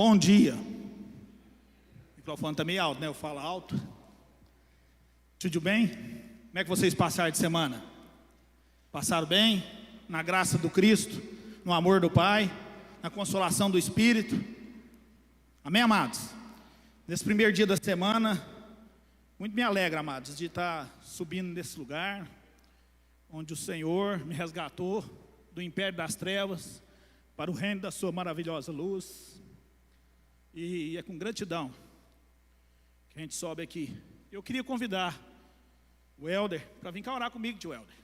Bom dia. O microfone está meio alto, né? Eu falo alto. Tudo bem? Como é que vocês passaram de semana? Passaram bem? Na graça do Cristo, no amor do Pai, na consolação do Espírito? Amém, amados? Nesse primeiro dia da semana, muito me alegra, amados, de estar subindo nesse lugar, onde o Senhor me resgatou do império das trevas para o reino da sua maravilhosa luz. E é com gratidão que a gente sobe aqui. Eu queria convidar o Helder para vir cá orar comigo, tio Helder.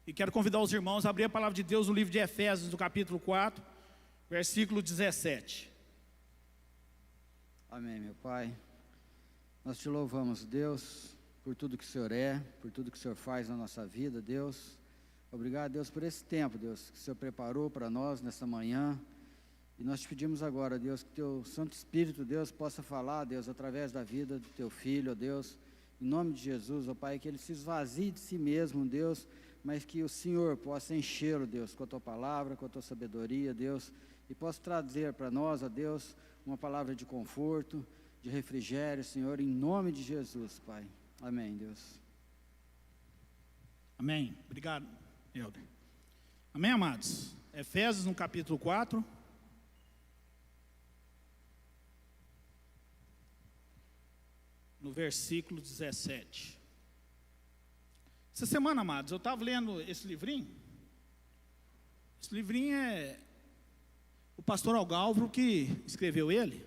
E quero convidar os irmãos a abrir a palavra de Deus no livro de Efésios, no capítulo 4, versículo 17. Amém, meu Pai. Nós te louvamos, Deus, por tudo que o Senhor é, por tudo que o Senhor faz na nossa vida, Deus. Obrigado, Deus, por esse tempo, Deus, que o Senhor preparou para nós nessa manhã. E nós te pedimos agora, Deus, que teu Santo Espírito, Deus, possa falar, Deus, através da vida do teu filho, ó Deus, em nome de Jesus, ó Pai, que ele se esvazie de si mesmo, Deus, mas que o Senhor possa enchê-lo, Deus, com a tua palavra, com a tua sabedoria, Deus, e possa trazer para nós, ó Deus, uma palavra de conforto, de refrigério, Senhor, em nome de Jesus, Pai. Amém, Deus. Amém. Obrigado, Helder. Amém, amados? Efésios, no capítulo 4. No versículo 17. Essa semana, amados, eu estava lendo esse livrinho. Esse livrinho é o pastor Algalvro que escreveu ele.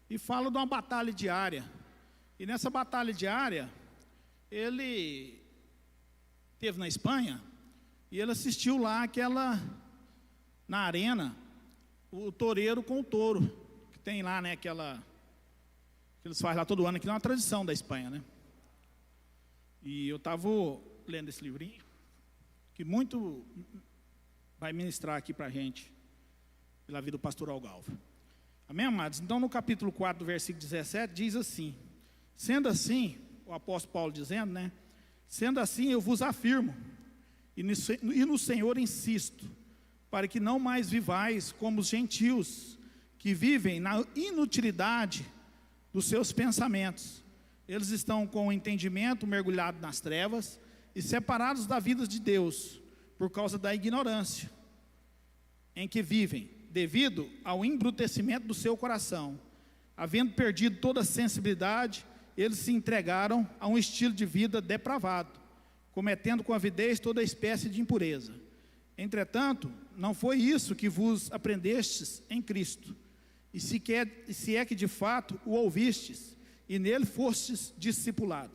E fala de uma batalha diária. E nessa batalha diária, ele esteve na Espanha e ele assistiu lá na arena, o toureiro com o touro, que tem lá, né, que eles fazem lá todo ano, que é uma tradição da Espanha, né? E eu estava lendo esse livrinho, que muito vai ministrar aqui para a gente, pela vida do pastor Algalvro. Amém, amados? Então, no capítulo 4, do versículo 17, diz assim: sendo assim, o apóstolo Paulo dizendo, né? Sendo assim, eu vos afirmo, e no Senhor insisto, para que não mais vivais como os gentios, que vivem na inutilidade dos seus pensamentos. Eles estão com o entendimento mergulhado nas trevas e separados da vida de Deus, por causa da ignorância em que vivem, devido ao embrutecimento do seu coração. Havendo perdido toda a sensibilidade, eles se entregaram a um estilo de vida depravado, cometendo com avidez toda espécie de impureza. Entretanto, não foi isso que vos aprendestes em Cristo, e se é que de fato o ouvistes, e nele fostes discipulado,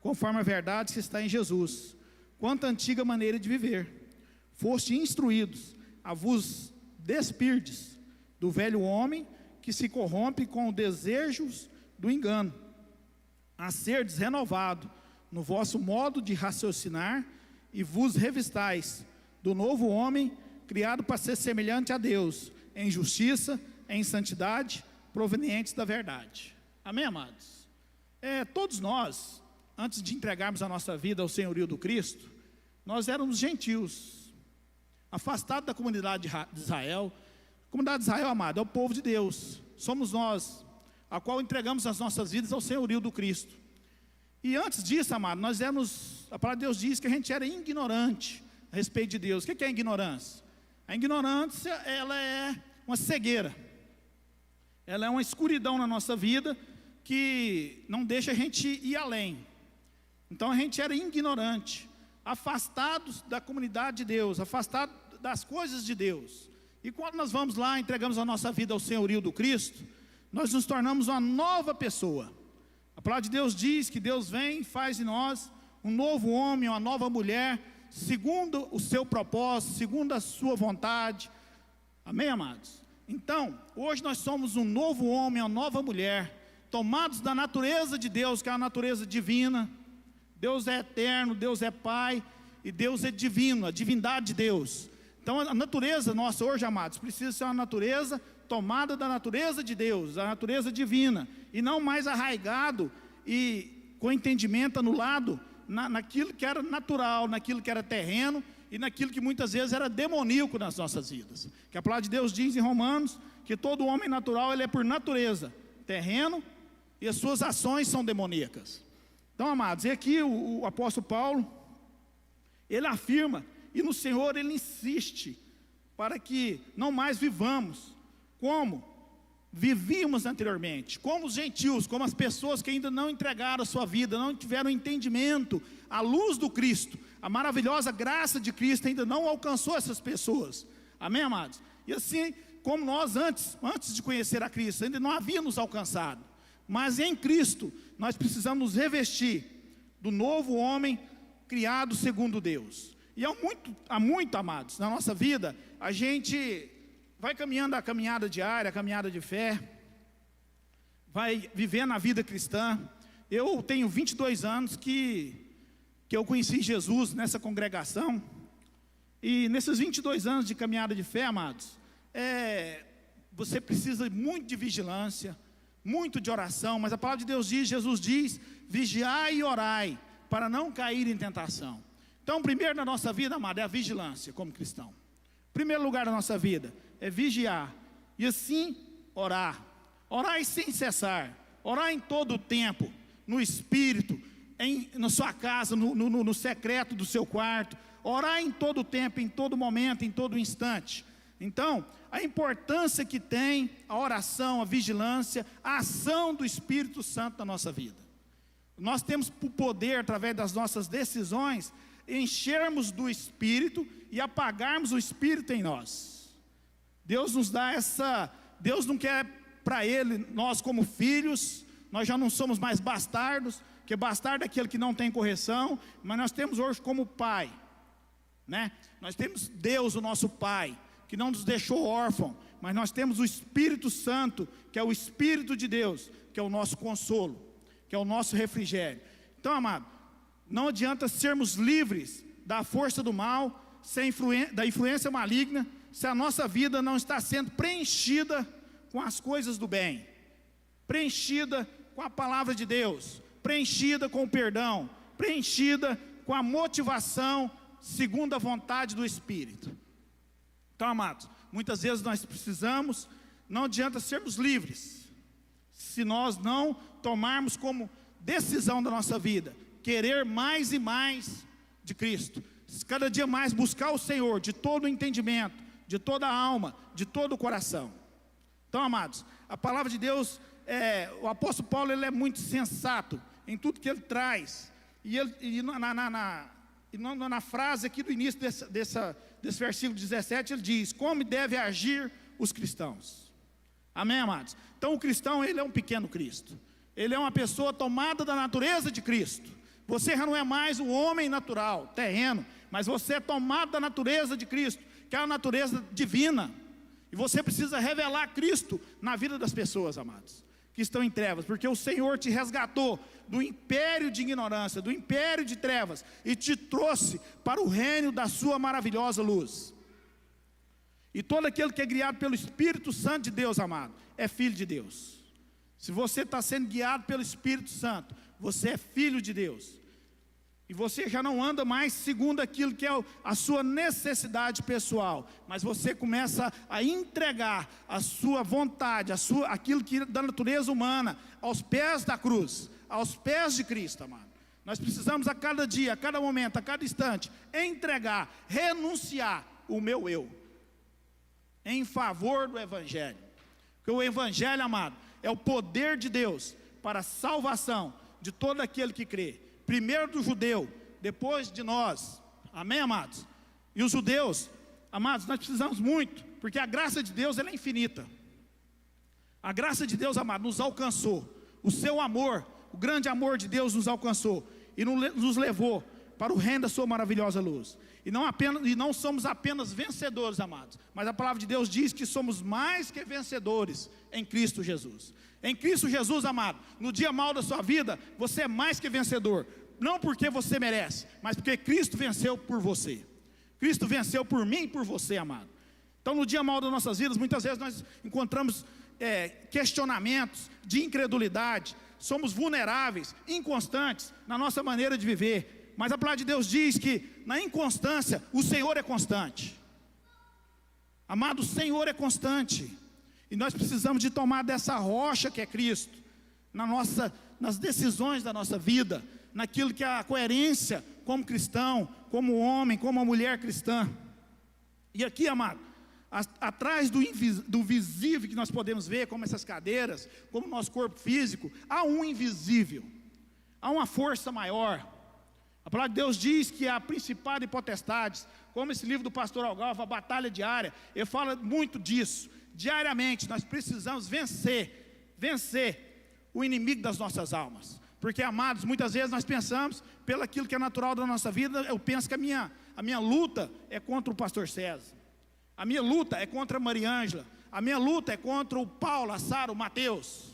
conforme a verdade que está em Jesus. Quanto à antiga maneira de viver, fostes instruídos a vos despirdes do velho homem que se corrompe com os desejos do engano, a serdes renovado no vosso modo de raciocinar, e vos revistais do novo homem, criado para ser semelhante a Deus, em justiça, em santidade, provenientes da verdade. Amém, amados? Todos nós, antes de entregarmos a nossa vida ao senhorio do Cristo, nós éramos gentios, afastados da comunidade de Israel. A comunidade de Israel, amado, é o povo de Deus. Somos nós, a qual entregamos as nossas vidas ao senhorio do Cristo. E antes disso, amado, nós éramos, a palavra de Deus diz que a gente era ignorante a respeito de Deus. O que é a ignorância? A ignorância, ela é uma cegueira. Ela é uma escuridão na nossa vida que não deixa a gente ir além. Então a gente era ignorante, afastados da comunidade de Deus, afastados das coisas de Deus. E quando nós vamos lá, entregamos a nossa vida ao senhorio do Cristo, nós nos tornamos uma nova pessoa. A palavra de Deus diz que Deus vem e faz de nós um novo homem, uma nova mulher, segundo o seu propósito, segundo a sua vontade. Amém, amados? Então, hoje nós somos um novo homem, uma nova mulher, tomados da natureza de Deus, que é a natureza divina. Deus é eterno, Deus é Pai, e Deus é divino, a divindade de Deus. Então a natureza nossa hoje, amados, precisa ser uma natureza tomada da natureza de Deus, a natureza divina, e não mais arraigado e com entendimento anulado naquilo que era natural, naquilo que era terreno, e naquilo que muitas vezes era demoníaco nas nossas vidas. Que a palavra de Deus diz em Romanos que todo homem natural ele é por natureza terreno e as suas ações são demoníacas. Então, amados, e aqui o apóstolo Paulo, ele afirma, e no Senhor ele insiste, para que não mais vivamos como vivíamos anteriormente, como os gentios, como as pessoas que ainda não entregaram a sua vida, não tiveram entendimento, a luz do Cristo, a maravilhosa graça de Cristo ainda não alcançou essas pessoas, amém, amados? E assim, como nós antes de conhecer a Cristo, ainda não havíamos alcançado, mas em Cristo, nós precisamos nos revestir do novo homem, criado segundo Deus. E há muito, amados, na nossa vida, a gente vai caminhando a caminhada diária, a caminhada de fé, vai vivendo a vida cristã. Eu tenho 22 anos que eu conheci Jesus nessa congregação, e nesses 22 anos de caminhada de fé, amados, você precisa muito de vigilância, muito de oração, mas a palavra de Deus diz, Jesus diz, vigiai e orai, para não cair em tentação. Então, primeiro na nossa vida, amado, é a vigilância como cristão. Primeiro lugar da nossa vida é vigiar, e assim orar, orar sem cessar, orar em todo o tempo, no Espírito, na sua casa, no secreto do seu quarto, orar em todo o tempo, em todo momento, em todo instante. Então, a importância que tem a oração, a vigilância, a ação do Espírito Santo na nossa vida. Nós temos o poder, através das nossas decisões, enchermos do Espírito e apagarmos o Espírito em nós. Deus nos dá Deus não quer para Ele, nós como filhos, nós já não somos mais bastardos, porque bastardo é aquele que não tem correção, mas nós temos hoje como Pai, né? Nós temos Deus, o nosso Pai, que não nos deixou órfão, mas nós temos o Espírito Santo, que é o Espírito de Deus, que é o nosso consolo, que é o nosso refrigério. Então, amado, não adianta sermos livres da força do mal, da influência maligna, se a nossa vida não está sendo preenchida com as coisas do bem, preenchida com a palavra de Deus, preenchida com o perdão, preenchida com a motivação segundo a vontade do Espírito. Então, amados, muitas vezes nós precisamos, não adianta sermos livres, se nós não tomarmos como decisão da nossa vida, querer mais e mais de Cristo, cada dia mais buscar o Senhor, de todo o entendimento, de toda a alma, de todo o coração. Então, amados, a palavra de Deus, o apóstolo Paulo, ele é muito sensato em tudo que ele traz, e na frase aqui do início desse versículo 17, ele diz, como devem agir os cristãos, amém, amados? Então o cristão, ele é um pequeno Cristo, ele é uma pessoa tomada da natureza de Cristo. Você já não é mais um homem natural, terreno, mas você é tomado da natureza de Cristo, que é a natureza divina, e você precisa revelar Cristo na vida das pessoas, amados, que estão em trevas, porque o Senhor te resgatou do império de ignorância, do império de trevas, e te trouxe para o reino da sua maravilhosa luz. E todo aquele que é guiado pelo Espírito Santo de Deus, amado, é filho de Deus. Se você está sendo guiado pelo Espírito Santo, você é filho de Deus, e você já não anda mais segundo aquilo que é a sua necessidade pessoal, mas você começa a entregar a sua vontade, aquilo que é da natureza humana, aos pés da cruz, aos pés de Cristo, amado. Nós precisamos a cada dia, a cada momento, a cada instante, entregar, renunciar o meu eu, em favor do Evangelho. Porque o Evangelho, amado, é o poder de Deus para a salvação de todo aquele que crê. Primeiro do judeu, depois de nós, amém, amados? E os judeus, amados, nós precisamos muito, porque a graça de Deus, ela é infinita. A graça de Deus, amado, nos alcançou. O seu amor, o grande amor de Deus nos alcançou e nos levou para o reino da sua maravilhosa luz. E não somos apenas vencedores, amados, mas a palavra de Deus diz que somos mais que vencedores em Cristo Jesus. Em Cristo Jesus, amado, no dia mau da sua vida, você é mais que vencedor. Não porque você merece, mas porque Cristo venceu por você. Cristo venceu por mim e por você, amado. Então, no dia mau das nossas vidas, muitas vezes nós encontramos questionamentos de incredulidade. Somos vulneráveis, inconstantes na nossa maneira de viver. Mas a palavra de Deus diz que na inconstância o Senhor é constante. Amado, o Senhor é constante. E nós precisamos de tomar dessa rocha que é Cristo, nas decisões da nossa vida, naquilo que é a coerência como cristão, como homem, como uma mulher cristã. E aqui, amado, atrás do visível que nós podemos ver, como essas cadeiras, como o nosso corpo físico, há um invisível, há uma força maior. A palavra de Deus diz que há principados e potestades, como esse livro do pastor Algalva, a batalha diária, ele fala muito disso. Diariamente nós precisamos vencer o inimigo das nossas almas. Porque, amados, muitas vezes nós pensamos, pelo aquilo que é natural da nossa vida, eu penso que a minha luta é contra o pastor César, a minha luta é contra a Mariângela, a minha luta é contra o Paulo, a Sara, o Mateus,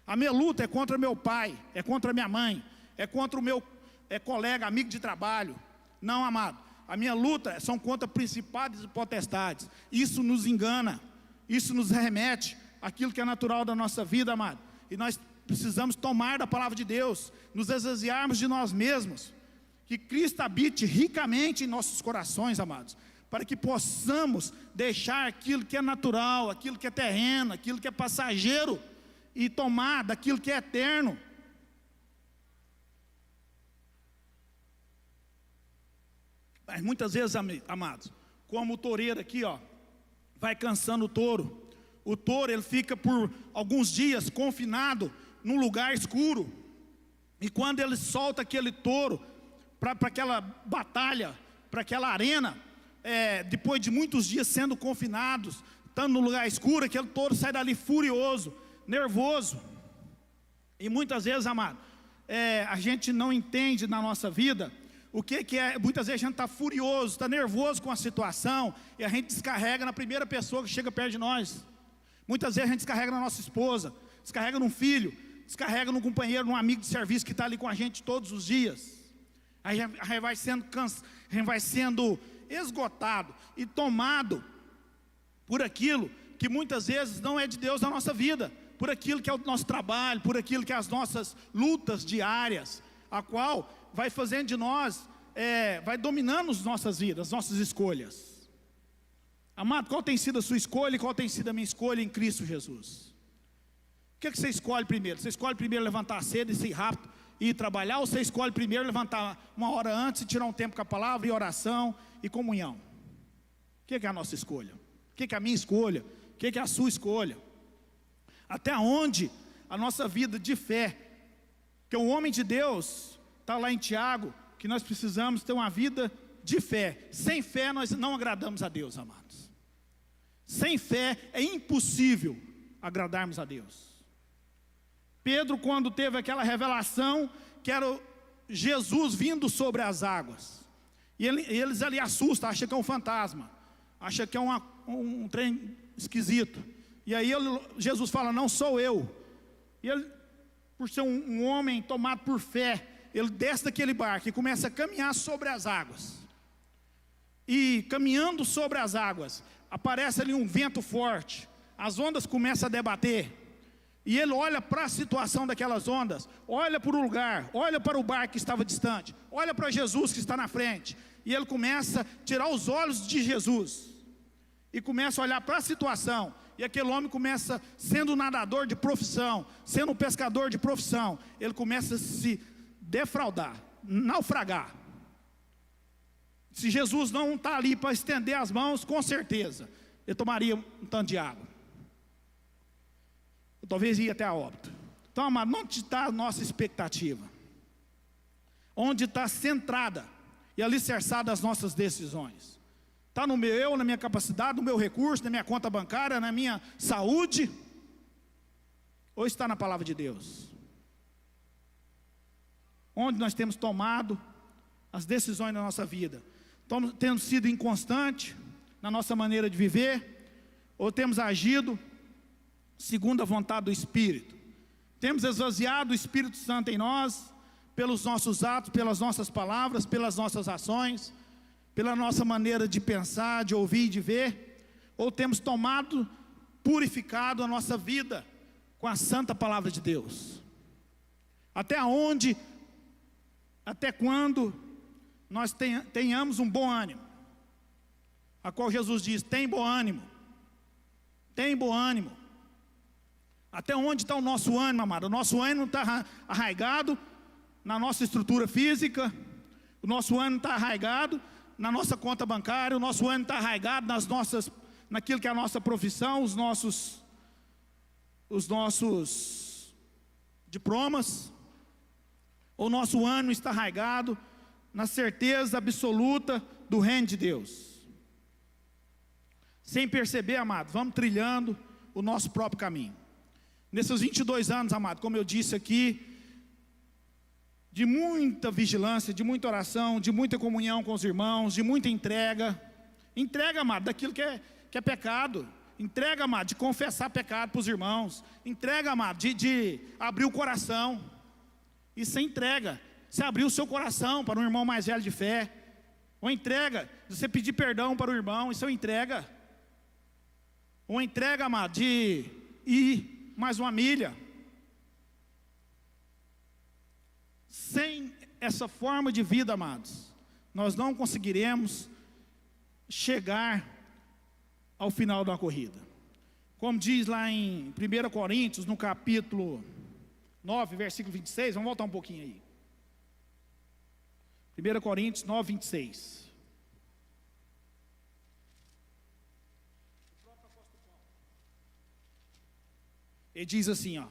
a minha luta é contra meu pai, é contra minha mãe, é contra o meu colega, amigo de trabalho. Não, amado, a minha luta são contra principados e potestades. Isso nos engana, isso nos remete àquilo que é natural da nossa vida, amado. E nós precisamos tomar da palavra de Deus, nos esvaziarmos de nós mesmos, que Cristo habite ricamente em nossos corações, amados, para que possamos deixar aquilo que é natural, aquilo que é terreno, aquilo que é passageiro, e tomar daquilo que é eterno. Mas muitas vezes, amados, como o toureiro aqui, ó, vai cansando o touro. O touro, ele fica por alguns dias confinado num lugar escuro. E quando ele solta aquele touro para aquela batalha, para aquela arena, depois de muitos dias sendo confinados, estando no lugar escuro, aquele touro sai dali furioso, nervoso. E muitas vezes, amado, a gente não entende na nossa vida o que é. Muitas vezes a gente está furioso, está nervoso com a situação, e a gente descarrega na primeira pessoa que chega perto de nós. Muitas vezes a gente descarrega na nossa esposa, descarrega num filho, descarrega num companheiro, num amigo de serviço que está ali com a gente todos os dias. Aí a gente vai sendo esgotado e tomado por aquilo que muitas vezes não é de Deus na nossa vida, por aquilo que é o nosso trabalho, por aquilo que é as nossas lutas diárias, a qual vai fazendo de nós, vai dominando as nossas vidas, as nossas escolhas. Amado, qual tem sido a sua escolha e qual tem sido a minha escolha em Cristo Jesus? O que você escolhe primeiro? Você escolhe primeiro levantar cedo e ser rápido e ir trabalhar, ou você escolhe primeiro levantar uma hora antes e tirar um tempo com a palavra e oração e comunhão? O que é a nossa escolha? O que é a minha escolha? O que é a sua escolha? Até onde a nossa vida de fé, que o homem de Deus está lá em Tiago, que nós precisamos ter uma vida de fé. Sem fé nós não agradamos a Deus, amados. Sem fé é impossível agradarmos a Deus. Pedro, quando teve aquela revelação, que era Jesus vindo sobre as águas, e eles ali assustam, acham que é um fantasma, acham que é um trem esquisito. E aí Jesus fala, não sou eu. E ele, por ser um homem tomado por fé, ele desce daquele barco e começa a caminhar sobre as águas. E caminhando sobre as águas, aparece ali um vento forte, as ondas começam a debater, e ele olha para a situação daquelas ondas, olha para o lugar, olha para o barco que estava distante, olha para Jesus que está na frente, e ele começa a tirar os olhos de Jesus, e começa a olhar para a situação, e aquele homem começa, sendo um nadador de profissão, sendo um pescador de profissão, ele começa a se defraudar, naufragar. Se Jesus não está ali para estender as mãos, com certeza, ele tomaria um tanto de água. Ou talvez ia até a óbito. Então, amado, onde está a nossa expectativa? Onde está centrada e alicerçada as nossas decisões? Está no meu eu, na minha capacidade, no meu recurso, na minha conta bancária, na minha saúde? Ou está na palavra de Deus? Onde nós temos tomado as decisões da nossa vida? Tendo sido inconstante na nossa maneira de viver, ou temos agido segundo a vontade do Espírito? Temos esvaziado o Espírito Santo em nós, pelos nossos atos, pelas nossas palavras, pelas nossas ações, pela nossa maneira de pensar, de ouvir e de ver? Ou temos tomado, purificado a nossa vida com a santa palavra de Deus? Até onde, até quando nós tenhamos um bom ânimo, a qual Jesus diz: tem bom ânimo, tem bom ânimo. Até onde está o nosso ânimo, amado? O nosso ânimo está arraigado na nossa estrutura física, o nosso ânimo está arraigado na nossa conta bancária, o nosso ânimo está arraigado naquilo que é a nossa profissão, os nossos diplomas. O nosso ânimo está arraigado na certeza absoluta do reino de Deus. Sem perceber, amado, vamos trilhando o nosso próprio caminho. Nesses 22 anos, amado, como eu disse aqui, de muita vigilância, de muita oração, de muita comunhão com os irmãos, de muita entrega. Entrega, amado, daquilo que é pecado. Entrega, amado, de confessar pecado para os irmãos. Entrega, amado, de abrir o coração. Isso é entrega. Você abrir o seu coração para um irmão mais velho de fé. Ou entrega de você pedir perdão para o irmão. Isso é entrega. Ou entrega, amado, de ir mais uma milha. Sem essa forma de vida, amados, nós não conseguiremos chegar ao final da corrida. Como diz lá em 1 Coríntios, no capítulo 9, versículo 26, vamos voltar um pouquinho aí. 1 Coríntios 9, 26. Ele diz assim, ó,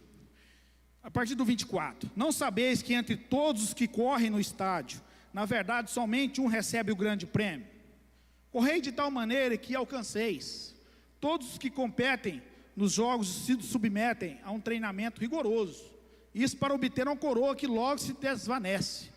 a partir do 24: não sabeis que entre todos os que correm no estádio, na verdade somente um recebe o grande prêmio? Correi de tal maneira que alcanceis. Todos os que competem nos jogos se submetem a um treinamento rigoroso, isso para obter uma coroa que logo se desvanece.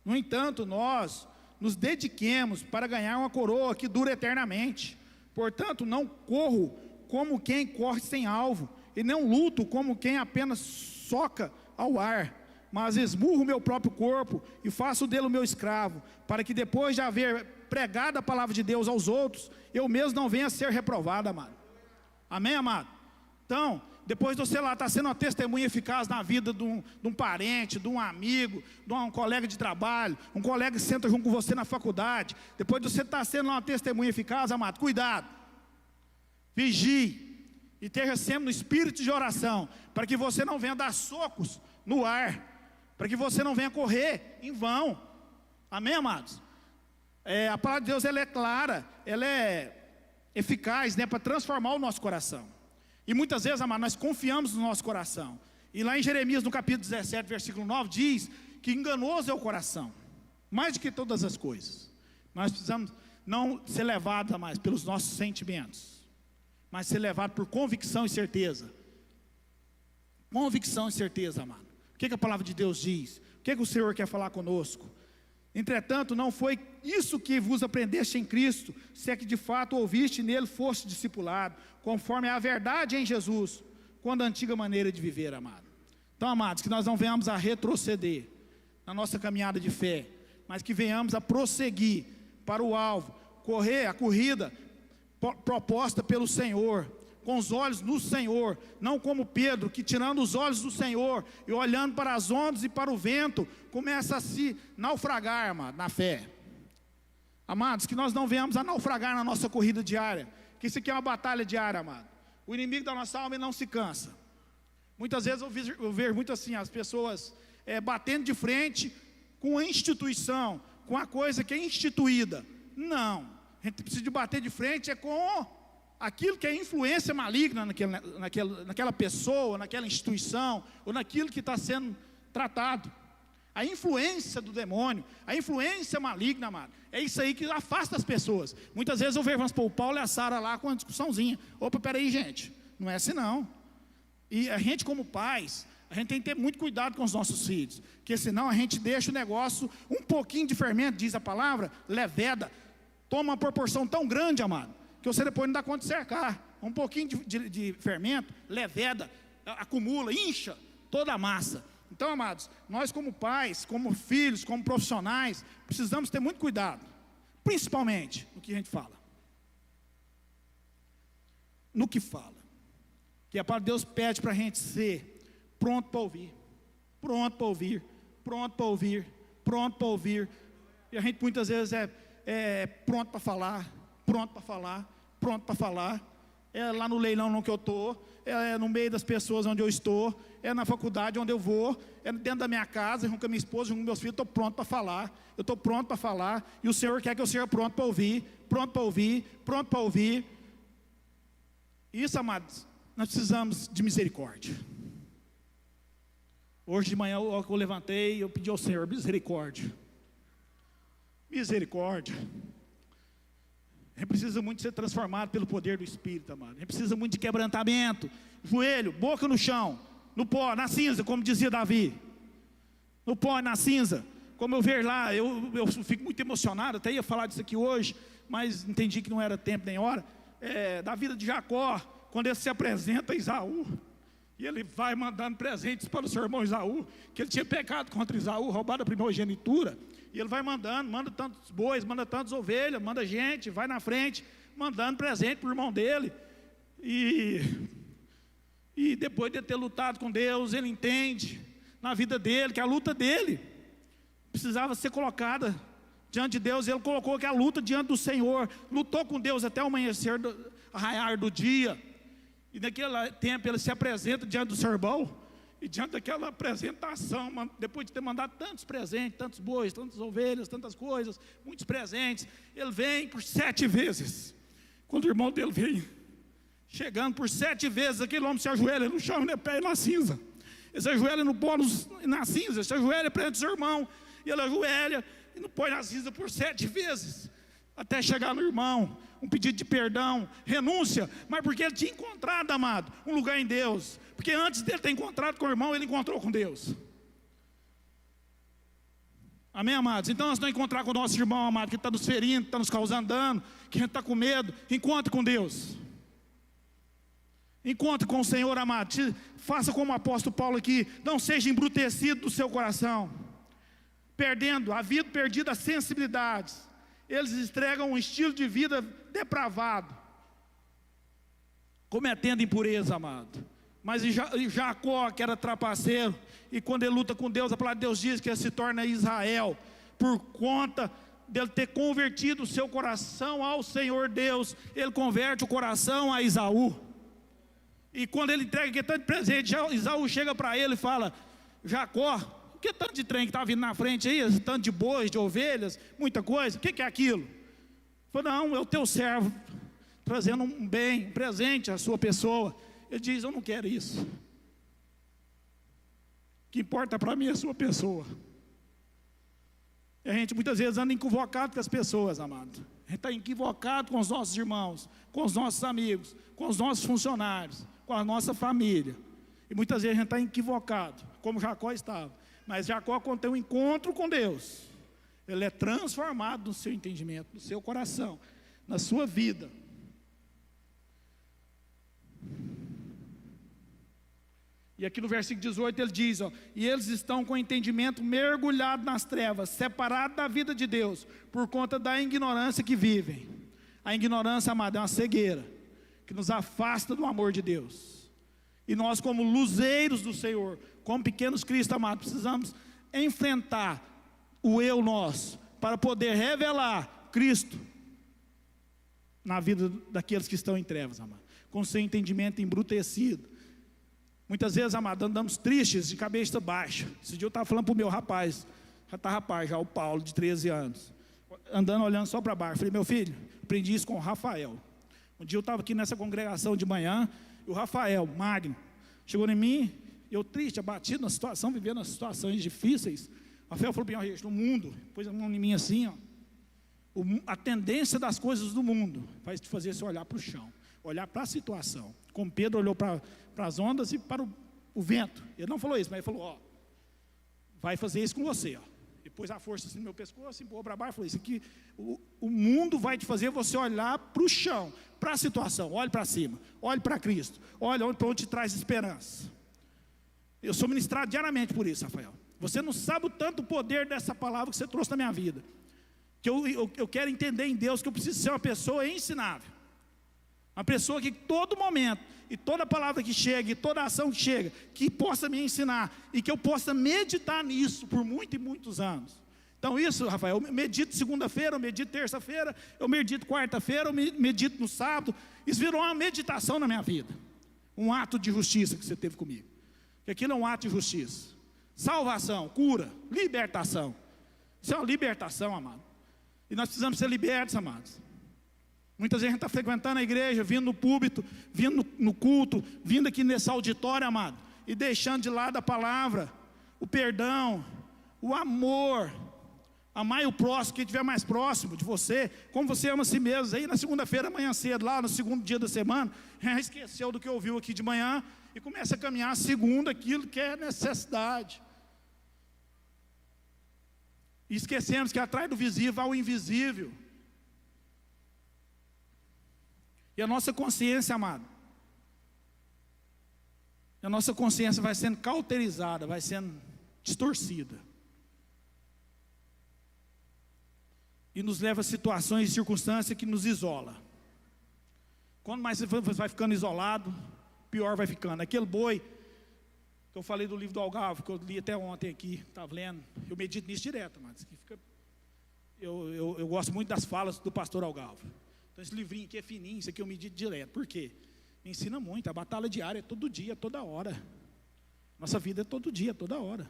No entanto, nós nos dediquemos para ganhar uma coroa que dura eternamente. Portanto, não corro como quem corre sem alvo, e não luto como quem apenas soca ao ar, mas esmurro o meu próprio corpo e faço dele o meu escravo, para que depois de haver pregado a palavra de Deus aos outros, eu mesmo não venha a ser reprovado, amado. Amém, amado? Então, depois de você lá estar sendo uma testemunha eficaz na vida de um parente, de um amigo, de um colega de trabalho, um colega que senta junto com você na faculdade, depois de você estar sendo uma testemunha eficaz, amado, cuidado, vigie, e esteja sempre no espírito de oração, para que você não venha dar socos no ar, para que você não venha correr em vão. Amém, amados? A palavra de Deus, ela é clara, ela é eficaz, né, para transformar o nosso coração. E muitas vezes, amados, nós confiamos no nosso coração. E lá em Jeremias, no capítulo 17, versículo 9, diz que enganoso é o coração, mais do que todas as coisas. Nós precisamos não ser levados, amados, pelos nossos sentimentos, mas ser levado por convicção e certeza. Convicção e certeza, amado. O que a palavra de Deus diz? O que o Senhor quer falar conosco? Entretanto, não foi isso que vos aprendeste em Cristo, se é que de fato ouviste e nele foste discipulado, conforme a verdade em Jesus, quando a antiga maneira de viver, amado. Então, amados, que nós não venhamos a retroceder na nossa caminhada de fé, mas que venhamos a prosseguir para o alvo, correr a corrida proposta pelo Senhor, com os olhos no Senhor, não como Pedro, que tirando os olhos do Senhor e olhando para as ondas e para o vento, começa a se naufragar, amado, na fé. Amados, que nós não venhamos a naufragar na nossa corrida diária, que isso aqui é uma batalha diária, amado. O inimigo da nossa alma não se cansa. Muitas vezes eu vejo muito assim, as pessoas batendo de frente com a instituição, com a coisa que é instituída. Não. A gente precisa de bater de frente com aquilo que é influência maligna naquela pessoa, naquela instituição, ou naquilo que está sendo tratado. A influência do demônio, a influência maligna, amado, é isso aí que afasta as pessoas. Muitas vezes eu vejo o Paulo e a Sara lá com uma discussãozinha. Opa, peraí, gente, não é assim não. E a gente, como pais, a gente tem que ter muito cuidado com os nossos filhos, porque senão a gente deixa o negócio, um pouquinho de fermento, diz a palavra, leveda, toma uma proporção tão grande, amado, que você depois não dá conta de cercar. Um pouquinho de fermento, leveda, acumula, incha toda a massa. Então, amados, nós como pais, como filhos, como profissionais, precisamos ter muito cuidado, principalmente no que a gente fala. No que fala. Que a palavra de Deus pede para a gente ser pronto para ouvir, pronto para ouvir, pronto para ouvir, pronto para ouvir. E a gente muitas vezes é pronto para falar, pronto para falar, pronto para falar. É lá no leilão no que eu estou, é no meio das pessoas onde eu estou, é na faculdade onde eu vou, é dentro da minha casa, junto com a minha esposa, junto com meus filhos. Estou pronto para falar, eu estou pronto para falar, e o Senhor quer que eu seja pronto para ouvir, pronto para ouvir, pronto para ouvir. Isso, amados, nós precisamos de misericórdia. Hoje de manhã eu levantei, eu pedi ao Senhor misericórdia. Misericórdia. A gente precisa muito ser transformado pelo poder do Espírito, amado. A gente precisa muito de quebrantamento. Joelho, boca no chão, no pó, na cinza, como dizia Davi. No pó e na cinza. Como eu ver lá, eu fico muito emocionado. Até ia falar disso aqui hoje, mas entendi que não era tempo nem hora. Da vida de Jacó, quando ele se apresenta a Esaú. E ele vai mandando presentes para o seu irmão Esaú, que ele tinha pecado contra Esaú, roubado a primogenitura. E ele vai mandando, manda tantos bois, manda tantas ovelhas, manda gente, vai na frente, mandando presente para o irmão dele. E depois de ter lutado com Deus, ele entende na vida dele, que a luta dele precisava ser colocada diante de Deus. Ele colocou que a luta diante do Senhor, lutou com Deus até o amanhecer, arraiar do dia. E naquele tempo ele se apresenta diante do seu irmão, e diante daquela apresentação, depois de ter mandado tantos presentes, tantos bois, tantas ovelhas, tantas coisas, muitos presentes, ele vem por 7 vezes. Quando o irmão dele vem, chegando por 7 vezes, aquele homem se ajoelha no chão, no pé e na cinza. Ele se ajoelha no pó, na cinza, ele se ajoelha perante o seu irmão, e ele ajoelha e não põe na cinza por 7 vezes, até chegar no irmão, um pedido de perdão, renúncia, mas porque ele tinha encontrado, amado, um lugar em Deus, porque antes dele ter encontrado com o irmão, ele encontrou com Deus. Amém, amados? Então nós não encontrar com o nosso irmão, amado, que está nos ferindo, que está nos causando dano, que a gente está com medo, encontre com Deus. Encontre com o Senhor, amado. Faça como o apóstolo Paulo aqui, não seja embrutecido do seu coração, perdendo, havendo perdido as sensibilidades. Eles entregam um estilo de vida depravado, cometendo impureza, amado. Mas Jacó, que era trapaceiro, e quando ele luta com Deus, a palavra de Deus diz que ele se torna Israel, por conta dele ter convertido o seu coração ao Senhor Deus. Ele converte o coração a Esaú. E quando ele entrega aquele tanto de presente, Esaú chega para ele e fala: Jacó, que tanto de trem que está vindo na frente aí, esse tanto de bois, de ovelhas, muita coisa, o que é aquilo? Ele falou: não, é o teu servo, trazendo um bem, um presente à sua pessoa. Ele diz: eu não quero isso. O que importa para mim é a sua pessoa. E a gente muitas vezes anda equivocado com as pessoas, amado. A gente está equivocado com os nossos irmãos, com os nossos amigos, com os nossos funcionários, com a nossa família. E muitas vezes a gente está equivocado, como Jacó estava. Mas Jacó, quando tem um encontro com Deus, ele é transformado no seu entendimento, no seu coração, na sua vida. E aqui no versículo 18 ele diz, e eles estão com o entendimento mergulhado nas trevas, separados da vida de Deus, por conta da ignorância que vivem. A ignorância, amado, é uma cegueira, que nos afasta do amor de Deus. E nós, como luzeiros do Senhor, como pequenos Cristo, amado, precisamos enfrentar o eu nosso, para poder revelar Cristo na vida daqueles que estão em trevas, amado, com seu entendimento embrutecido. Muitas vezes, amado, andamos tristes, de cabeça baixa. Esse dia eu estava falando para o meu rapaz, já o Paulo, de 13 anos, andando, olhando só para baixo. Falei: meu filho, aprendi isso com o Rafael. Um dia eu estava aqui nessa congregação de manhã, e o Rafael, Magno, chegou em mim, eu triste, abatido na situação, vivendo as situações difíceis. O Rafael falou para mim: gente, no mundo, pôs a mão em mim assim, a tendência das coisas do mundo vai te fazer você olhar para o chão, olhar para a situação. Como Pedro olhou para as ondas e para o vento. Ele não falou isso, mas ele falou: vai fazer isso com você. E pôs a força assim no meu pescoço, empurrou para baixo e falou: isso aqui, o mundo vai te fazer você olhar para o chão, para a situação. Olhe para cima, olhe para Cristo, olhe para onde te traz esperança. Eu sou ministrado diariamente por isso, Rafael. Você não sabe o tanto poder dessa palavra que você trouxe na minha vida, que eu quero entender em Deus que eu preciso ser uma pessoa ensinável. Uma pessoa que todo momento, e toda palavra que chega, e toda ação que chega, que possa me ensinar, e que eu possa meditar nisso por muitos e muitos anos. Então isso, Rafael, eu medito segunda-feira, eu medito terça-feira, eu medito quarta-feira, eu medito no sábado. Isso virou uma meditação na minha vida. Um ato de justiça que você teve comigo. Porque aquilo é um ato de justiça. Salvação, cura, libertação. Isso é uma libertação, amado. E nós precisamos ser libertos, amados. Muitas vezes a gente está frequentando a igreja, vindo no púlpito, vindo no culto, vindo aqui nesse auditório, amado, e deixando de lado a palavra, o perdão, o amor. Amai o próximo, quem estiver mais próximo de você, como você ama a si mesmo. Aí na segunda-feira, amanhã cedo, lá no segundo dia da semana, já esqueceu do que ouviu aqui de manhã e começa a caminhar segundo aquilo que é necessidade. E esquecemos que atrás do visível há o invisível. E a nossa consciência, amado, a nossa consciência vai sendo cauterizada, vai sendo distorcida. E nos leva a situações e circunstâncias que nos isola. Quando mais você vai ficando isolado, pior vai ficando. Aquele boi que eu falei do livro do Algarve, que eu li até ontem aqui, estava lendo, eu medito nisso direto, mas eu gosto muito das falas do pastor Algarve. Então esse livrinho aqui é fininho, isso aqui eu medito direto. Por quê? Me ensina muito, a batalha diária é todo dia, toda hora. Nossa vida é todo dia, toda hora.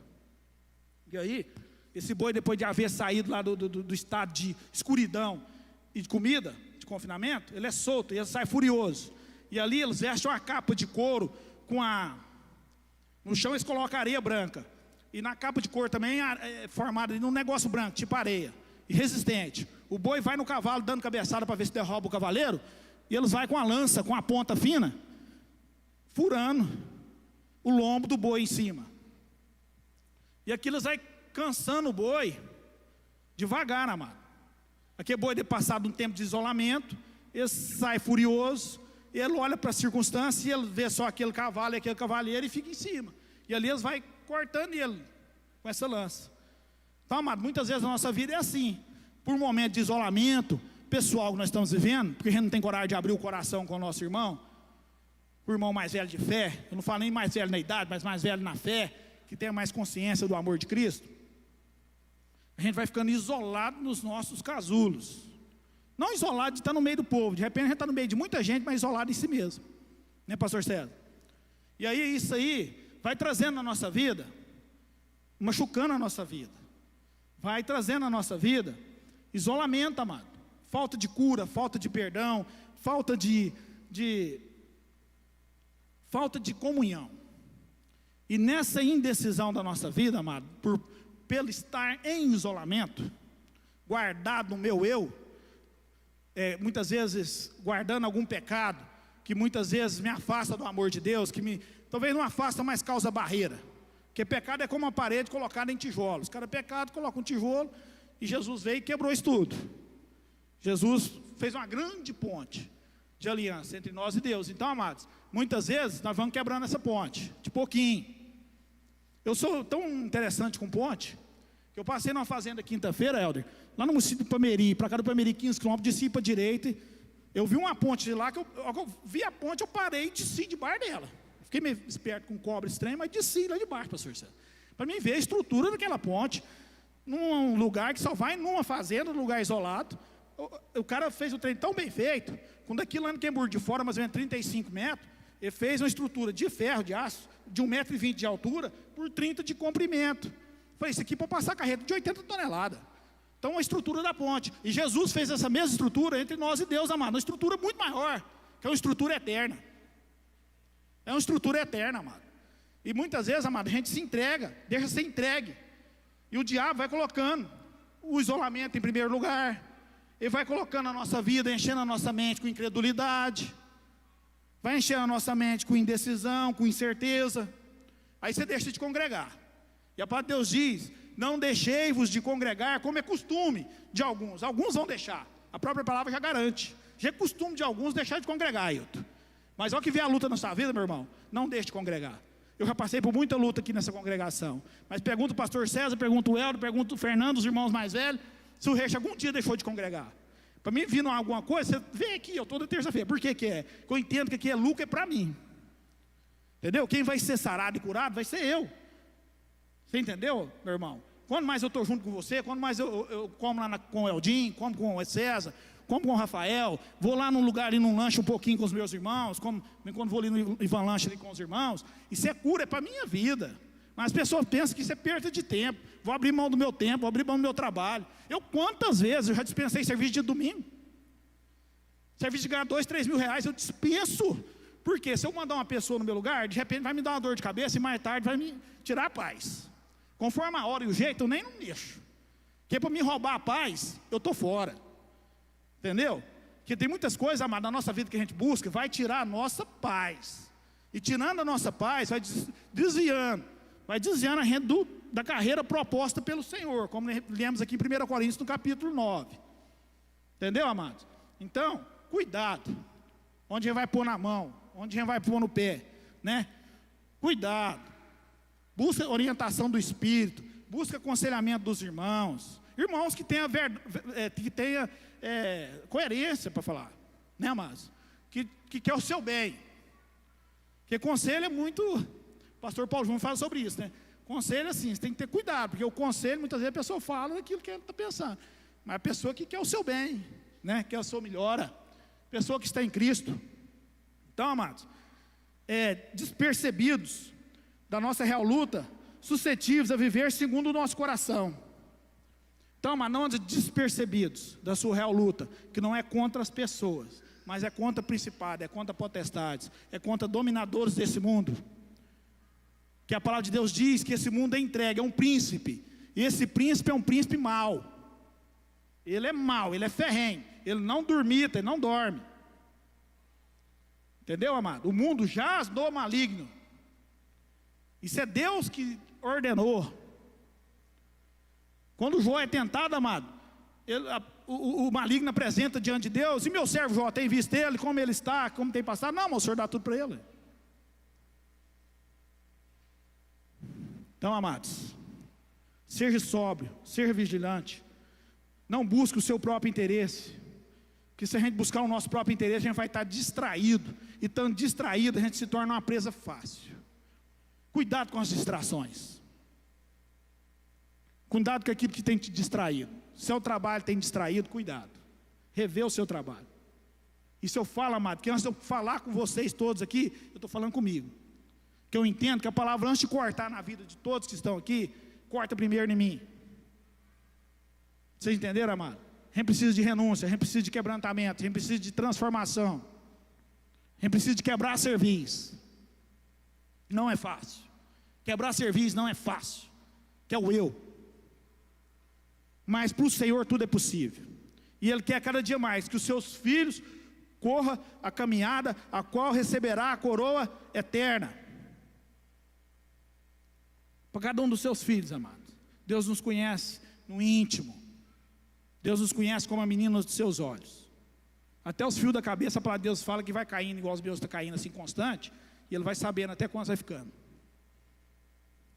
E aí, esse boi, depois de haver saído lá do estado de escuridão e de comida, de confinamento, ele é solto, e ele sai furioso. E ali eles vestem uma capa de couro, no chão eles colocam areia branca. E na capa de couro também é formada num negócio branco, tipo areia, e resistente. O boi vai no cavalo dando cabeçada para ver se derruba o cavaleiro, e eles vão com a lança, com a ponta fina, furando o lombo do boi em cima. E aquilo eles vai cansando o boi devagar, amado. Aquele boi, de passado um tempo de isolamento, ele sai furioso, ele olha para a circunstância e ele vê só aquele cavalo e aquele cavaleiro e fica em cima. E ali eles vai cortando ele com essa lança. Então, amado, muitas vezes a nossa vida é assim. Por um momento de isolamento pessoal que nós estamos vivendo, porque a gente não tem coragem de abrir o coração com o nosso irmão, o irmão mais velho de fé, eu não falo nem mais velho na idade, mas mais velho na fé, que tenha mais consciência do amor de Cristo. A gente vai ficando isolado nos nossos casulos. Não isolado de estar no meio do povo. De repente a gente está no meio de muita gente, mas isolado em si mesmo. Né, pastor César? E aí isso aí vai trazendo na nossa vida, machucando a nossa vida. Vai trazendo na nossa vida isolamento, amado. Falta de cura, falta de perdão, falta de comunhão. E nessa indecisão da nossa vida, amado, pelo estar em isolamento, guardado no meu eu, muitas vezes guardando algum pecado, que muitas vezes me afasta do amor de Deus, talvez não afasta, mas causa barreira. Porque pecado é como uma parede colocada em tijolos. Cada pecado coloca um tijolo, e Jesus veio e quebrou isso tudo. Jesus fez uma grande ponte de aliança entre nós e Deus. Então, amados, muitas vezes nós vamos quebrando essa ponte, de pouquinho. Eu sou tão interessante com ponte, que eu passei numa fazenda quinta-feira, Helder, lá no município do Pameri, para cá do Pameri, 15 quilômetros, desci para a direita, eu vi uma ponte de lá, eu vi a ponte, eu parei e desci debaixo dela. Fiquei meio esperto com cobra estranho, mas desci lá de baixo, pastor César, para mim ver a estrutura daquela ponte, num lugar que só vai numa fazenda, num lugar isolado. O cara fez o trem tão bem feito, quando aquilo lá no Quemburgo de fora, mais ou menos 35 metros, ele fez uma estrutura de ferro, de aço, de 1,20 m de altura, por 30 de comprimento. Falei, isso aqui para passar carreta de 80 toneladas. Então a estrutura da ponte. E Jesus fez essa mesma estrutura entre nós e Deus, amado. Uma estrutura muito maior, que é uma estrutura eterna. É uma estrutura eterna, amado. E muitas vezes, amado, a gente se entrega, deixa ser entregue. E o diabo vai colocando o isolamento em primeiro lugar. Ele vai colocando a nossa vida, enchendo a nossa mente com incredulidade. Vai enchendo a nossa mente com indecisão, com incerteza. Aí você deixa de congregar. E a palavra de Deus diz, não deixei-vos de congregar, como é costume de alguns. Alguns vão deixar. A própria palavra já garante. Já é costume de alguns deixar de congregar, Ailton. Mas ao que vier a luta na sua vida, meu irmão, não deixe de congregar. Eu já passei por muita luta aqui nessa congregação. Mas pergunto o pastor César, pergunto o Helder, pergunto o Fernando, os irmãos mais velhos, se o Reis algum dia deixou de congregar. Para mim, vindo alguma coisa, você vem aqui, eu toda terça-feira. Por que é? Porque eu entendo que aqui é lucro, é para mim. Entendeu? Quem vai ser sarado e curado vai ser eu. Você entendeu, meu irmão? Quanto mais eu estou junto com você, quanto mais eu como lá com o Eldin, como com o César, como com o Rafael, vou lá num lugar ali, num lanche um pouquinho com os meus irmãos, como quando vou ali no Ivan Lanche ali com os irmãos, isso é cura, é para a minha vida. Mas as pessoas pensam que isso é perda de tempo, vou abrir mão do meu tempo, vou abrir mão do meu trabalho. Quantas vezes eu já dispensei serviço de domingo? Serviço de ganhar 2, 3 mil reais, eu dispenso. Porque se eu mandar uma pessoa no meu lugar, de repente vai me dar uma dor de cabeça e mais tarde vai me tirar a paz. Conforme a hora e o jeito, eu nem não mexo. Porque para me roubar a paz, eu estou fora. Entendeu? Porque tem muitas coisas, amado, na nossa vida que a gente busca, vai tirar a nossa paz. E tirando a nossa paz, vai desviando a renda da carreira proposta pelo Senhor, como lemos aqui em 1 Coríntios, no capítulo 9. Entendeu, amados? Então, cuidado. Onde a gente vai pôr na mão, onde a gente vai pôr no pé, né? Cuidado. Busca orientação do Espírito, busca aconselhamento dos irmãos. Irmãos que tenham coerência para falar, né, amados? Que quer o seu bem. Porque conselho é muito... O pastor Paulo João fala sobre isso, né? Conselho assim, você tem que ter cuidado, porque o conselho, muitas vezes a pessoa fala daquilo que ela está pensando. Mas a pessoa que quer o seu bem, né? Quer a sua melhora. Pessoa que está em Cristo. Então, amados, despercebidos da nossa real luta, suscetíveis a viver segundo o nosso coração. Então, amados, não ande despercebidos da sua real luta, que não é contra as pessoas, mas é contra principados, é contra potestades, é contra dominadores desse mundo. Que a palavra de Deus diz que esse mundo é entregue a um príncipe, e esse príncipe é um príncipe mau. Ele é mau, ele é ferrenho, ele não dormita, ele não dorme. Entendeu, amado? O mundo jaz do maligno. Isso é Deus que ordenou. Quando Jó é tentado, amado, o maligno apresenta diante de Deus: e meu servo Jó, tem visto ele, como ele está, como tem passado? Não, mas o Senhor dá tudo para ele. Então, amados, seja sóbrio, seja vigilante. Não busque o seu próprio interesse. Porque se a gente buscar o nosso próprio interesse, a gente vai estar distraído. E estando distraído, a gente se torna uma presa fácil. Cuidado com as distrações. Cuidado com aquilo que tem te distraído. Seu trabalho tem distraído, cuidado. Revê o seu trabalho. Isso eu falo, amado, que antes de eu falar com vocês todos aqui, eu estou falando comigo. Que eu entendo que a palavra, antes de cortar na vida de todos que estão aqui, corta primeiro em mim. Vocês entenderam, amado? A gente precisa de renúncia, a gente precisa de quebrantamento, a gente precisa de transformação. A gente precisa de quebrar serviço. Não é fácil. Quebrar serviço não é fácil. Que é o eu. Mas para o Senhor tudo é possível. E Ele quer cada dia mais que os seus filhos corram a caminhada a qual receberá a coroa eterna. Para cada um dos seus filhos, amados. Deus nos conhece no íntimo. Deus nos conhece como a menina dos seus olhos. Até os fios da cabeça, a palavra de Deus fala que vai caindo, igual os meus estão caindo assim constante, e Ele vai sabendo até quando vai ficando.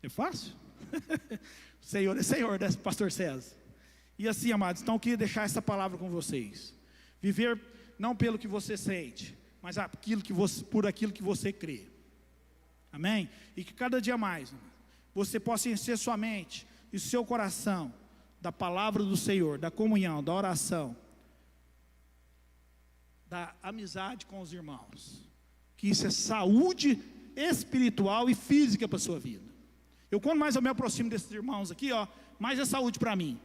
É fácil? Senhor é Senhor, né, pastor César? E assim, amados, então eu queria deixar essa palavra com vocês. Viver não pelo que você sente, mas por aquilo que você crê. Amém? E que cada dia mais, você possa encher sua mente e o seu coração da palavra do Senhor, da comunhão, da oração, da amizade com os irmãos. Que isso é saúde espiritual e física para a sua vida. Quanto mais eu me aproximo desses irmãos aqui, mais é saúde para mim.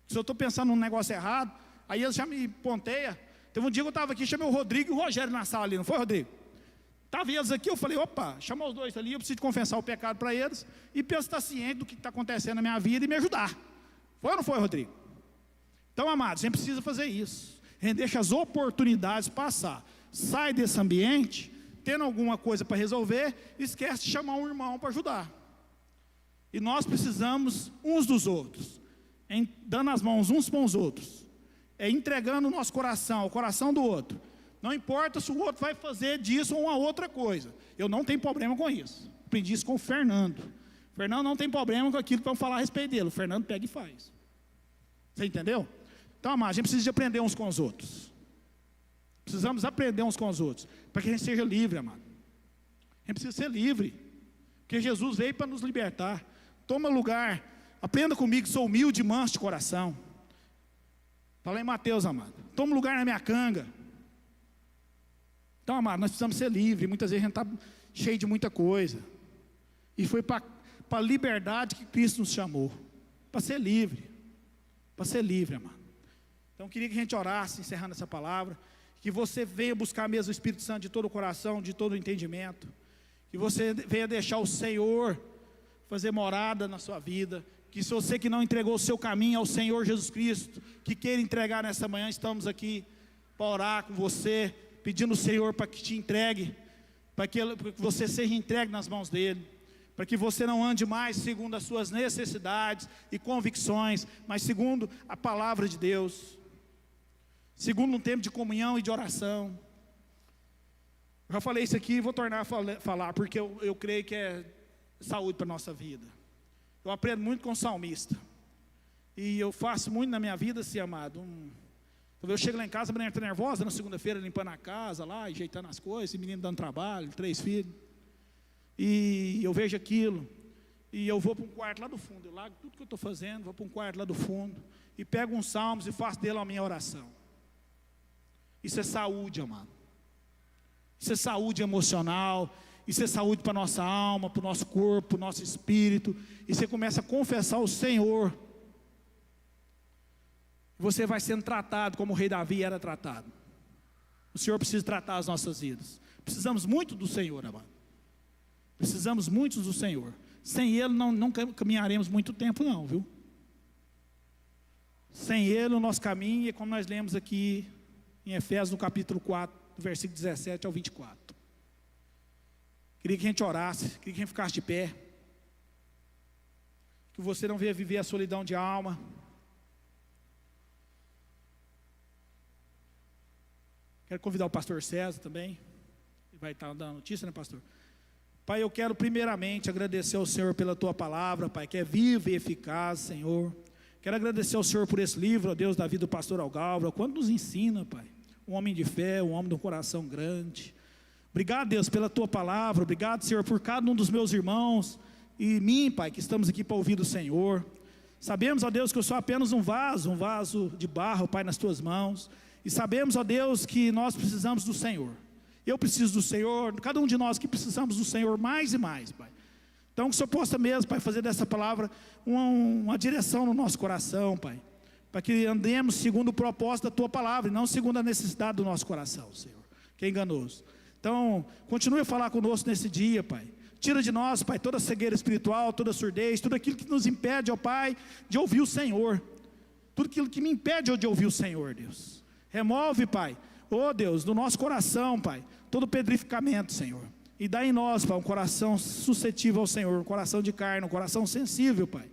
Se eu estou pensando num negócio errado, aí eles já me ponteiam. Teve um dia que eu estava aqui, chamei o Rodrigo e o Rogério na sala ali, não foi, Rodrigo? Estava eles aqui, eu falei, opa, chama os dois ali, eu preciso confessar o pecado para eles, e penso estar ciente do que está acontecendo na minha vida e me ajudar. Foi ou não foi, Rodrigo? Então, amados, a gente precisa fazer isso. A gente deixa as oportunidades passar. Sai desse ambiente, tendo alguma coisa para resolver, esquece de chamar um irmão para ajudar. E nós precisamos uns dos outros, dando as mãos uns para os outros, entregando o nosso coração, ao coração do outro. Não importa se o outro vai fazer disso ou uma outra coisa. Eu não tenho problema com isso. Aprendi isso com o Fernando. O Fernando não tem problema com aquilo que vão falar a respeito dele. O Fernando pega e faz. Você entendeu? Então, amado, a gente precisa de aprender uns com os outros. Precisamos aprender uns com os outros, para que a gente seja livre, amado. A gente precisa ser livre, porque Jesus veio para nos libertar. Toma lugar Aprenda comigo, sou humilde e manso de coração. Está lá em Mateus, amado. Toma lugar na minha canga. Então, amado, nós precisamos ser livres. Muitas vezes a gente está cheio de muita coisa. E foi para a liberdade que Cristo nos chamou. Para ser livre. Para ser livre, amado. Então, eu queria que a gente orasse, encerrando essa palavra. Que você venha buscar mesmo o Espírito Santo de todo o coração, de todo o entendimento. Que você venha deixar o Senhor fazer morada na sua vida. Que se você que não entregou o seu caminho ao Senhor Jesus Cristo, que queira entregar nessa manhã, estamos aqui para orar com você, pedindo ao Senhor para que te entregue, para que você seja entregue nas mãos dEle, para que você não ande mais segundo as suas necessidades e convicções, mas segundo a palavra de Deus, segundo um tempo de comunhão e de oração. Eu já falei isso aqui e vou tornar a falar, porque eu creio que é saúde para a nossa vida. Eu aprendo muito com o salmista. E eu faço muito na minha vida, assim, amado. Eu chego lá em casa, a mulher está nervosa na segunda-feira, limpando a casa lá, ajeitando as coisas, e menino dando trabalho, 3 filhos. E eu vejo aquilo. E eu vou para um quarto lá do fundo. Eu largo tudo que eu estou fazendo, vou para um quarto lá do fundo. E pego uns salmos e faço dele a minha oração. Isso é saúde, amado. Isso é saúde emocional. Isso é saúde para a nossa alma, para o nosso corpo, para o nosso espírito. E você começa a confessar o Senhor. Você vai sendo tratado como o rei Davi era tratado. O Senhor precisa tratar as nossas vidas. Precisamos muito do Senhor, amado. Precisamos muito do Senhor. Sem Ele não caminharemos muito tempo não, viu? Sem Ele o nosso caminho é como nós lemos aqui em Efésios no capítulo 4, do versículo 17 ao 24. Queria que a gente orasse, queria que a gente ficasse de pé. Que você não venha viver a solidão de alma. Quero convidar o pastor César também. Ele vai estar dando notícia, né, pastor? Pai, eu quero primeiramente agradecer ao Senhor pela Tua palavra, Pai, que é viva e eficaz, Senhor. Quero agradecer ao Senhor por esse livro, ó Deus, da vida do pastor Algalva, quando nos ensina, Pai. Um homem de fé, um homem de um coração grande. Obrigado, Deus, pela Tua palavra. Obrigado, Senhor, por cada um dos meus irmãos e mim, Pai, que estamos aqui para ouvir do Senhor. Sabemos, ó Deus, que eu sou apenas um vaso de barro, Pai, nas Tuas mãos. E sabemos, ó Deus, que nós precisamos do Senhor. Eu preciso do Senhor, cada um de nós que precisamos do Senhor mais e mais, Pai. Então, que o Senhor possa mesmo, Pai, fazer dessa palavra uma direção no nosso coração, Pai. Para que andemos segundo o propósito da Tua palavra e não segundo a necessidade do nosso coração, Senhor, que é enganoso. Então, continue a falar conosco nesse dia, Pai. Tira de nós, Pai, toda a cegueira espiritual, toda a surdez, tudo aquilo que nos impede, ó Pai, de ouvir o Senhor. Tudo aquilo que me impede de ouvir o Senhor, Deus. Remove, Pai, ó Deus, do nosso coração, Pai, todo pedrificamento, Senhor. E dá em nós, Pai, um coração suscetível ao Senhor, um coração de carne, um coração sensível, Pai.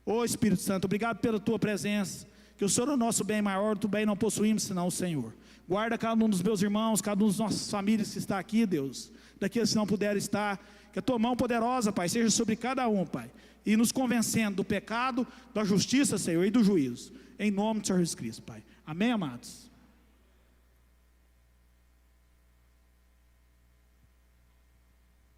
Ó Espírito Santo, obrigado pela Tua presença. Que o Senhor é o nosso bem maior, do bem não possuímos senão o Senhor. Guarda cada um dos meus irmãos, cada um dos nossos famílias que está aqui, Deus. Daqueles que não puderem estar. Que a Tua mão poderosa, Pai, seja sobre cada um, Pai. E nos convencendo do pecado, da justiça, Senhor, e do juízo. Em nome do Senhor Jesus Cristo, Pai. Amém, amados?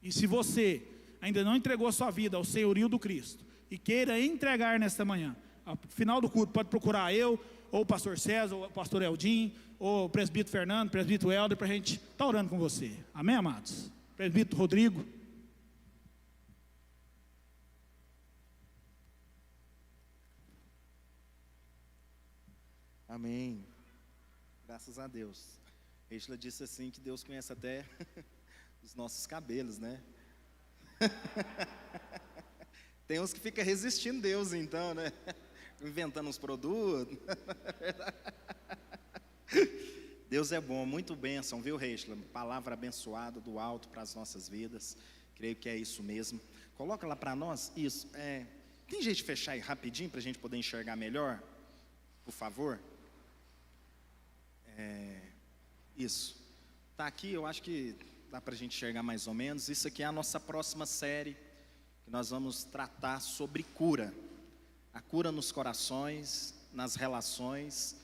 E se você ainda não entregou a sua vida ao senhorio do Cristo e queira entregar nesta manhã, ao final do culto pode procurar eu, ou o pastor César, ou o pastor Eldim, ou o presbítero Fernando, o presbítero Helder, para a gente estar orando com você. Amém, amados? Presbítero Rodrigo. Amém. Graças a Deus. Reisla disse assim que Deus conhece até os nossos cabelos, né? Tem uns que ficam resistindo Deus, então, né? Inventando uns produtos. Deus é bom, muito bênção, viu, Reisla? Palavra abençoada do alto para as nossas vidas. Creio que é isso mesmo. Coloca lá para nós, isso. Tem jeito de fechar aí rapidinho para a gente poder enxergar melhor? Por favor. Isso. Tá aqui, eu acho que dá para a gente enxergar mais ou menos. Isso aqui é a nossa próxima série, que nós vamos tratar sobre cura. A cura nos corações, nas relações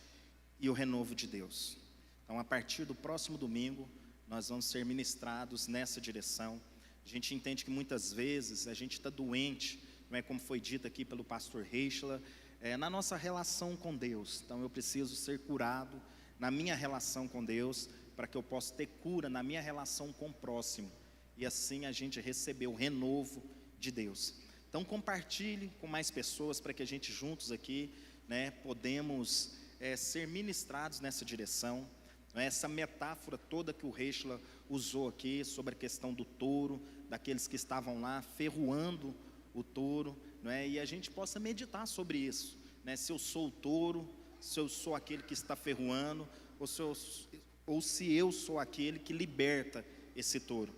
e o renovo de Deus. Então, a partir do próximo domingo, nós vamos ser ministrados nessa direção. A gente entende que muitas vezes a gente está doente, não é como foi dito aqui pelo pastor Reichla, na nossa relação com Deus. Então eu preciso ser curado na minha relação com Deus, para que eu possa ter cura na minha relação com o próximo, e assim a gente receber o renovo de Deus. Então compartilhe com mais pessoas, para que a gente juntos aqui, né, podemos ser ministrados nessa direção. Essa metáfora toda que o Reichla usou aqui, sobre a questão do touro, daqueles que estavam lá ferroando o touro, né, e a gente possa meditar sobre isso, né, se eu sou o touro, se eu sou aquele que está ferroando, ou se eu sou aquele que liberta esse touro,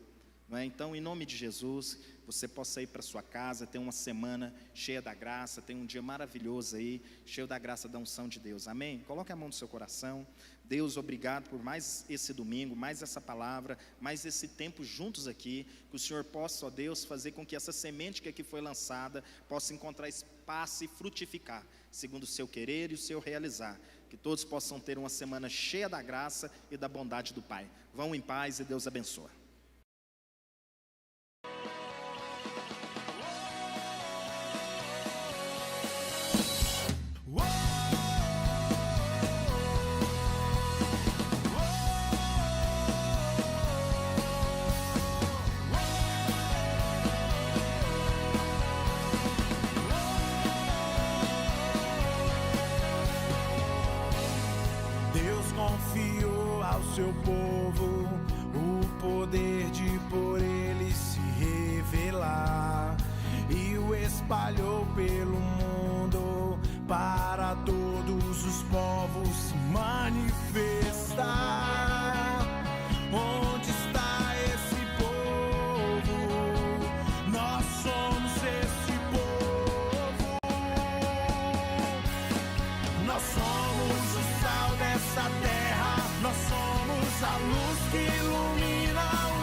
não é? Então, em nome de Jesus, você possa ir para sua casa, ter uma semana cheia da graça, ter um dia maravilhoso aí, cheio da graça da unção de Deus, amém? Coloque a mão no seu coração. Deus, obrigado por mais esse domingo, mais essa palavra, mais esse tempo juntos aqui, que o Senhor possa, ó Deus, fazer com que essa semente que aqui foi lançada, possa encontrar espaço e frutificar, segundo o seu querer e o seu realizar, que todos possam ter uma semana cheia da graça e da bondade do Pai. Vão em paz e Deus abençoe. Confiou ao seu povo o poder de por ele se revelar, e o espalhou pelo mundo para todos os povos se manifestar. Onde está esse povo? Nós somos esse povo. Nós somos o sal dessa terra, nós somos a luz que ilumina o